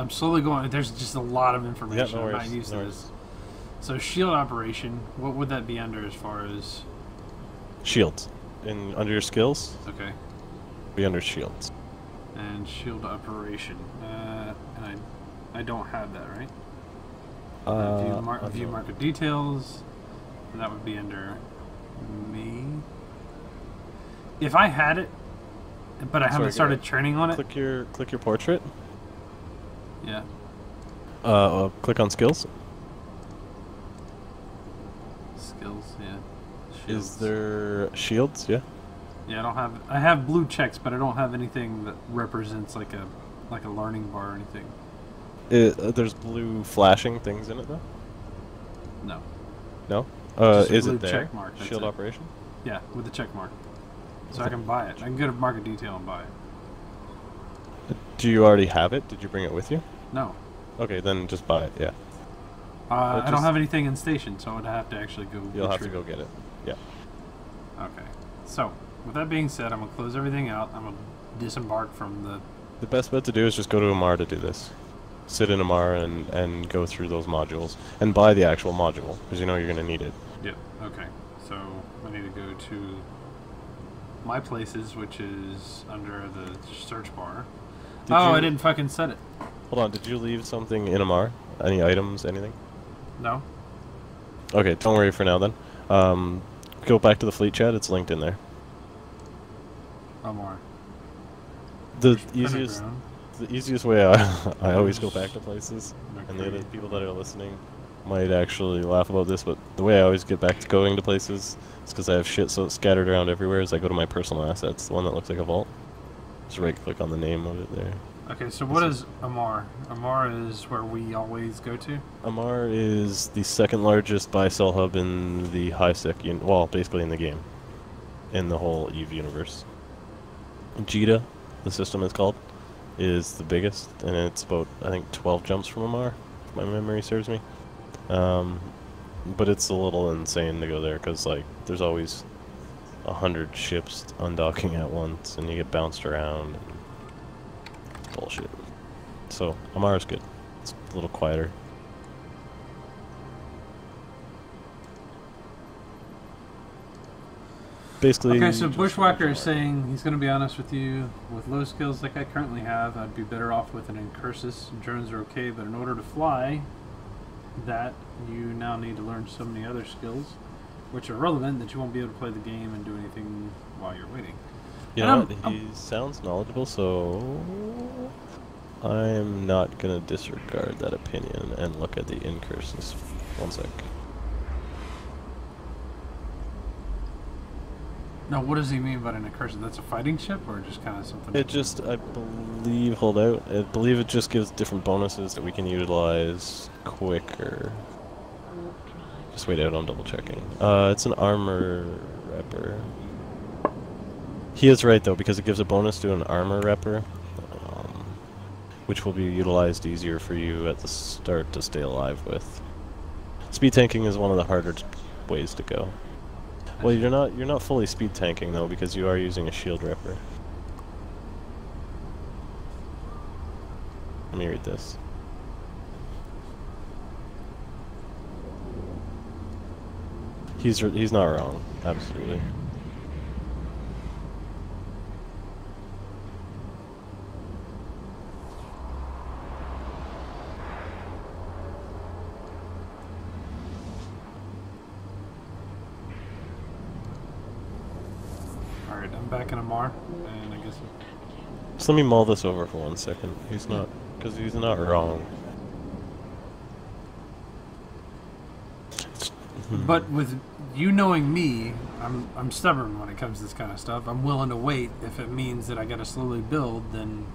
I'm slowly going. There's just a lot of information. Yeah, no I'm worries, not used no to worries. this. So shield operation. What would that be under as far as? Shields. Under your skills, Okay. be under shields. And shield operation. And I don't have that, right? View market details. And that would be under me. If I had it, but I haven't started training on it. Click your portrait. Yeah. Click on skills. Skills, yeah. Is there shields? Yeah. Yeah, I don't have. I have blue checks, but I don't have anything that represents like a learning bar or anything. There's blue flashing things in it though. No. No. Just a Is blue it there? check mark, that's Shield it. operation. Yeah, with the check mark. So I can buy it. I can go to market detail and buy it. Do you already have it? Did you bring it with you? No. Okay, then just buy it. Yeah. I don't have anything in station, so I'd have to actually go. You'll have to go get it. Yeah. Okay. So, with that being said, I'm gonna close everything out. I'm gonna disembark from the. The best bet to do is just go to Amar to do this. Sit in Amar and go through those modules and buy the actual module because you know you're gonna need it. Yep. Okay. So I need to go to my places, which is under the search bar. I didn't fucking set it. Hold on. Did you leave something in Amar? Any items? Anything? No. Okay. Don't worry for now then. Go back to the fleet chat. It's linked in there. Omar. The easiest way I always go back to places, and the other people that are listening might actually laugh about this, but the way I always get back to going to places is because I have shit so scattered around everywhere. Is I go to my personal assets, the one that looks like a vault. Just right click on the name of it there. Okay, so what is Amar? Amar is where we always go to? Amar is the second largest buy-sell hub in the high-sec, well, basically in the game. In the whole EVE universe. Jita, the system is called, is the biggest, and it's about, I think, 12 jumps from Amar, if my memory serves me. But it's a little insane to go there, because, like, there's always 100 ships undocking at once, and you get bounced around. Bullshit. So, Amar is good. It's a little quieter. Basically... Okay, so Bushwhacker is saying he's going to be honest with you. With low skills like I currently have, I'd be better off with an Incursus. Drones are okay, but in order to fly that, you now need to learn so many other skills, which are relevant that you won't be able to play the game and do anything while you're waiting. You know what? He sounds knowledgeable, so I'm not gonna disregard that opinion and look at the incursus. One sec. Now, what does he mean by an Incursus? That's a fighting ship, or just kind of something? It just, I believe, hold out. I believe it just gives different bonuses that we can utilize quicker. Just wait out, I'm double checking. It's an armor repper. He is right though, because it gives a bonus to an armor repper, which will be utilized easier for you at the start to stay alive with. Speed tanking is one of the harder ways to go. Well, you're not fully speed tanking though, because you are using a shield repper. Let me read this. He's not wrong, absolutely. Alright, I'm back in Amar, and I guess... Just let me mull this over for 1 second. He's not wrong. But with you knowing me, I'm stubborn when it comes to this kind of stuff. I'm willing to wait. If it means that I gotta slowly build, then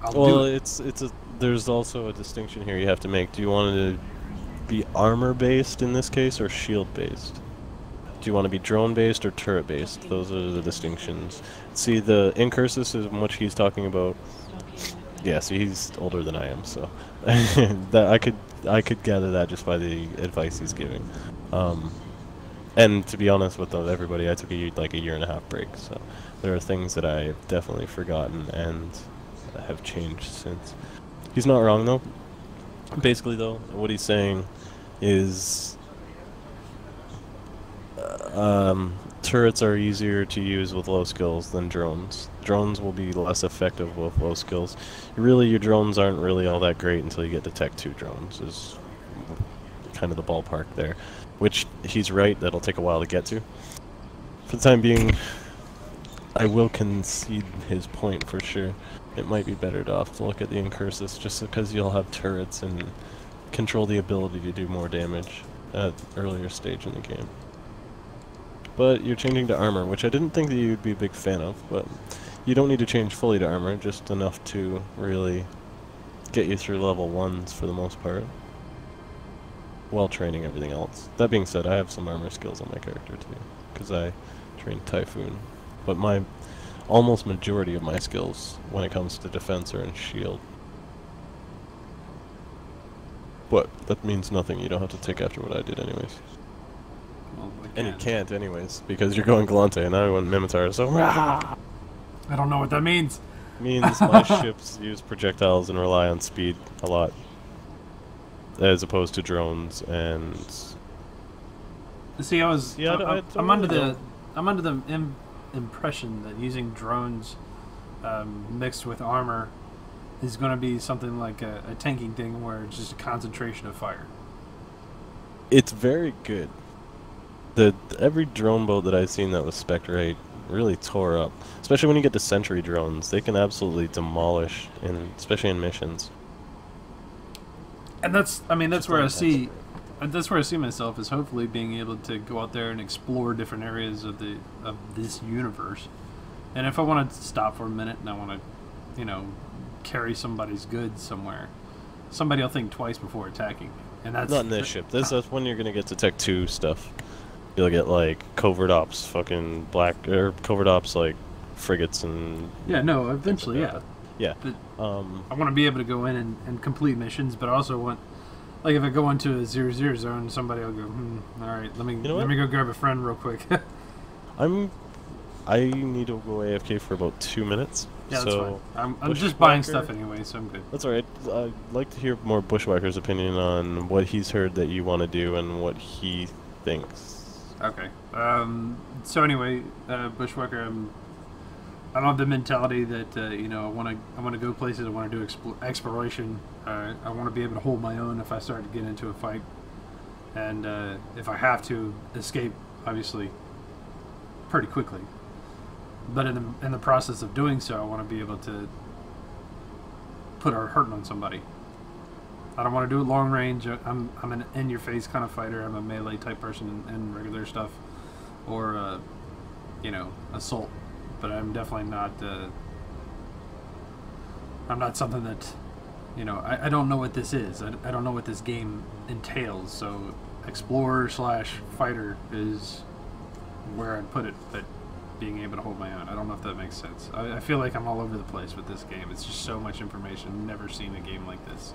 I'll do it. There's also a distinction here you have to make. Do you want it to be armor based in this case or shield based? Do you want to be drone based or turret based? Those are the distinctions. See, the Incursus is what he's talking about. Yeah, see, he's older than I am, so that I could gather that just by the advice he's giving. And to be honest with everybody, I took like a year and a half break, so there are things that I've definitely forgotten and have changed since. He's not wrong though. Basically though, what he's saying is turrets are easier to use with low skills than drones. Drones will be less effective with low skills. Really, your drones aren't really all that great until you get to Tech 2 drones, is kind of the ballpark there. Which, he's right, that'll take a while to get to. For the time being, I will concede his point for sure. It might be better to look at the Incursus just because you'll have turrets and control the ability to do more damage at earlier stage in the game. But you're changing to armor, which I didn't think that you'd be a big fan of, but you don't need to change fully to armor, just enough to really get you through level 1s for the most part, while training everything else. That being said, I have some armor skills on my character too, because I trained Typhoon, but my almost majority of my skills when it comes to defense are in shield. But that means nothing, you don't have to take after what I did anyways. Well, And you can't anyways, because you're going Galante and I went Mimitar, so I don't know what that means. means my ships use projectiles and rely on speed a lot, as opposed to drones and... See, I'm under the impression that using drones mixed with armor is going to be something like a tanking thing where it's just a concentration of fire. It's very good. Every drone boat that I've seen that was spec rate really tore up. Especially when you get to sentry drones, they can absolutely demolish, especially in missions. And that's where I see myself, is hopefully being able to go out there and explore different areas of this universe. And if I want to stop for a minute and I want to, carry somebody's goods somewhere, somebody will think twice before attacking me. And that's not in this ship. That's when you're gonna get to Tech 2 stuff. You'll get like covert ops, covert ops like frigates and... Yeah, no, eventually, like yeah. But I want to be able to go in and complete missions, but I also want, like, if I go into a 0-0 zone, somebody will go, alright, let me go grab a friend real quick. I need to go AFK for about 2 minutes. Yeah, that's so fine. I'm just buying stuff anyway, so I'm good. That's alright. I'd like to hear more Bushwhacker's opinion on what he's heard that you want to do and what he thinks. Okay. So anyway, Bushwhacker, I don't have the mentality that I want to go places. I want to do exploration. I want to be able to hold my own if I start to get into a fight, and if I have to escape, obviously, pretty quickly. But in the process of doing so, I want to be able to put a hurting on somebody. I don't want to do it long range. I'm an in-your-face kind of fighter. I'm a melee type person in regular stuff, or assault. But I'm definitely not. I'm not something that, I don't know what this is. I don't know what this game entails. So explorer / fighter is where I'd put it. But being able to hold my own, I don't know if that makes sense. I feel like I'm all over the place with this game. It's just so much information. Never seen a game like this.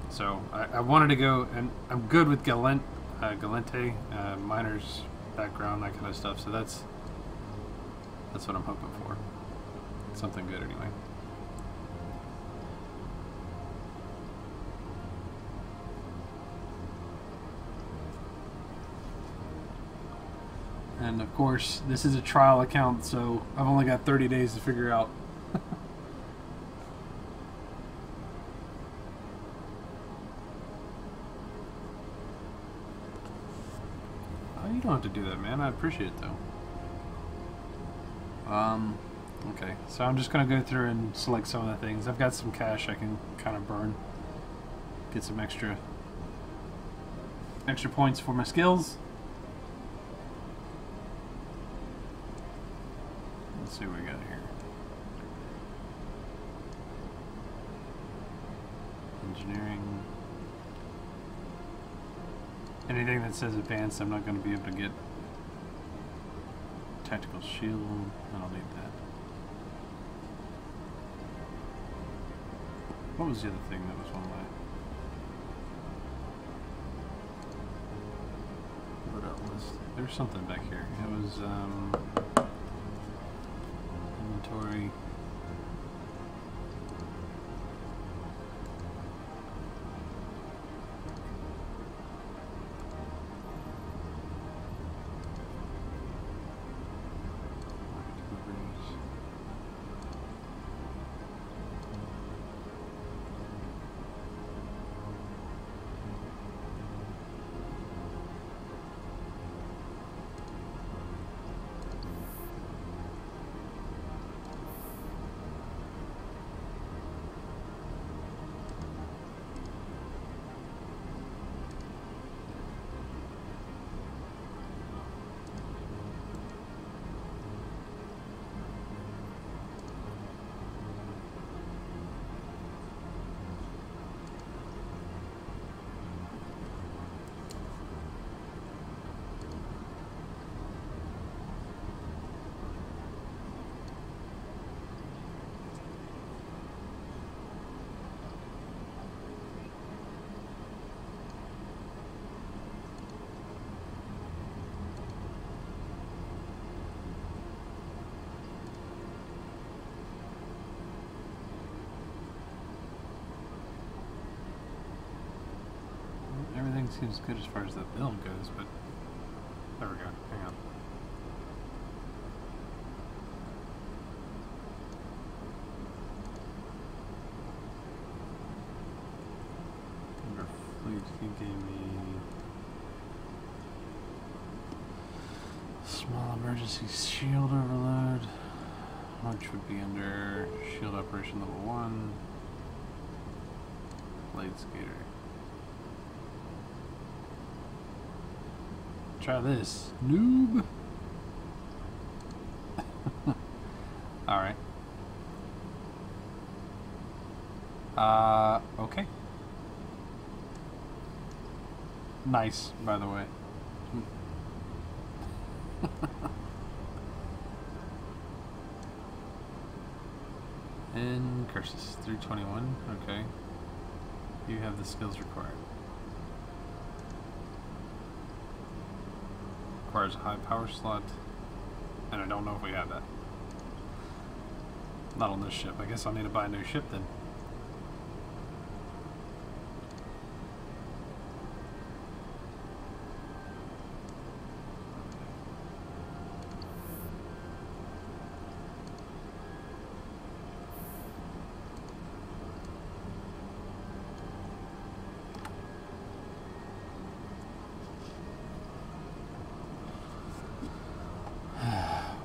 So I wanted to go, and I'm good with Galante, miners background, that kind of stuff. So that's what I'm hoping for. Something good anyway. And of course, this is a trial account, so I've only got 30 days to figure out. You don't have to do that, man. I appreciate it, though. Okay. So I'm just going to go through and select some of the things. I've got some cash I can kind of burn. Get some extra points for my skills. Let's see what we got here. Engineering. Anything that says advanced, I'm not going to be able to get. Tactical shield, I don't need that. What was the other thing that was on my... What else? There's something back here. It was, inventory. Everything seems good as far as the build goes, but there we go. Hang on. Under fleet, he gave me small emergency shield overload, which would be under shield operation level 1, blade skater. Try this, noob. All right. Okay. Nice, by the way. And curses 321. Okay. You have the skills required. Requires a high power slot, and I don't know if we have that. Not on this ship. I guess I'll need to buy a new ship then.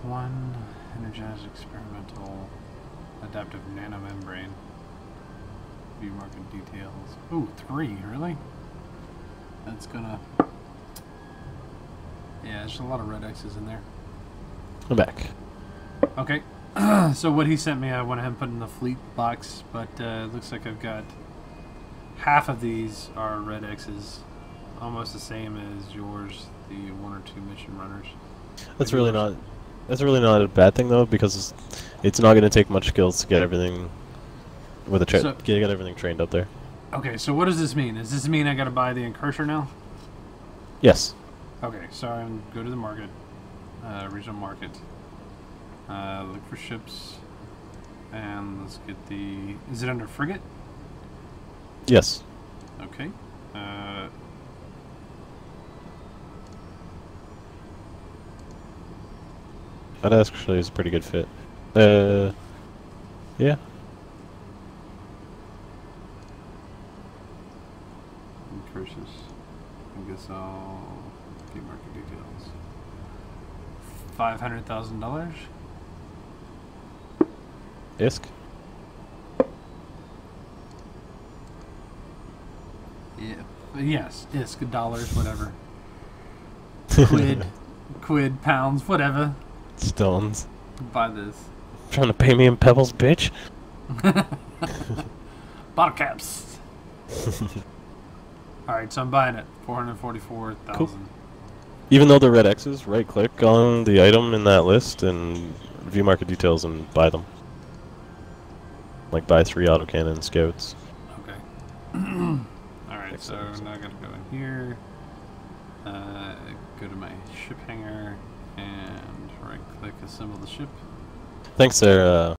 One energized experimental adaptive nanomembrane. View market details. Ooh, 3, really? That's gonna... Yeah, there's a lot of red X's in there. I'm back. Okay. So what he sent me, I went ahead and put in the fleet box, but it looks like I've got half of these are red X's. Almost the same as yours, the 1 or 2 mission runners. That's really not a bad thing though, because it's not going to take much skills to get everything with a get everything trained up there. Okay, so what does this mean? Does this mean I got to buy the Incursor now? Yes. Okay, so I'm go to the market, regional market. Look for ships, and let's get the. Is it under frigate? Yes. Okay. That actually is a pretty good fit. Yeah. Curses. I guess I'll get market details. $500,000. ISK? Yeah. Yes. ISK, dollars, whatever. Quid, pounds, whatever. Stones. Buy this. Trying to pay me in pebbles, bitch. Bottle caps. Alright, so I'm buying it. 444,000. Cool. Even though they're red X's, right click on the item in that list and view market details and buy them. Like buy 3 autocannon scouts. Okay. Alright, so now I gotta go in here. Go to my ship hangar and right click assemble the ship. Thanks, there.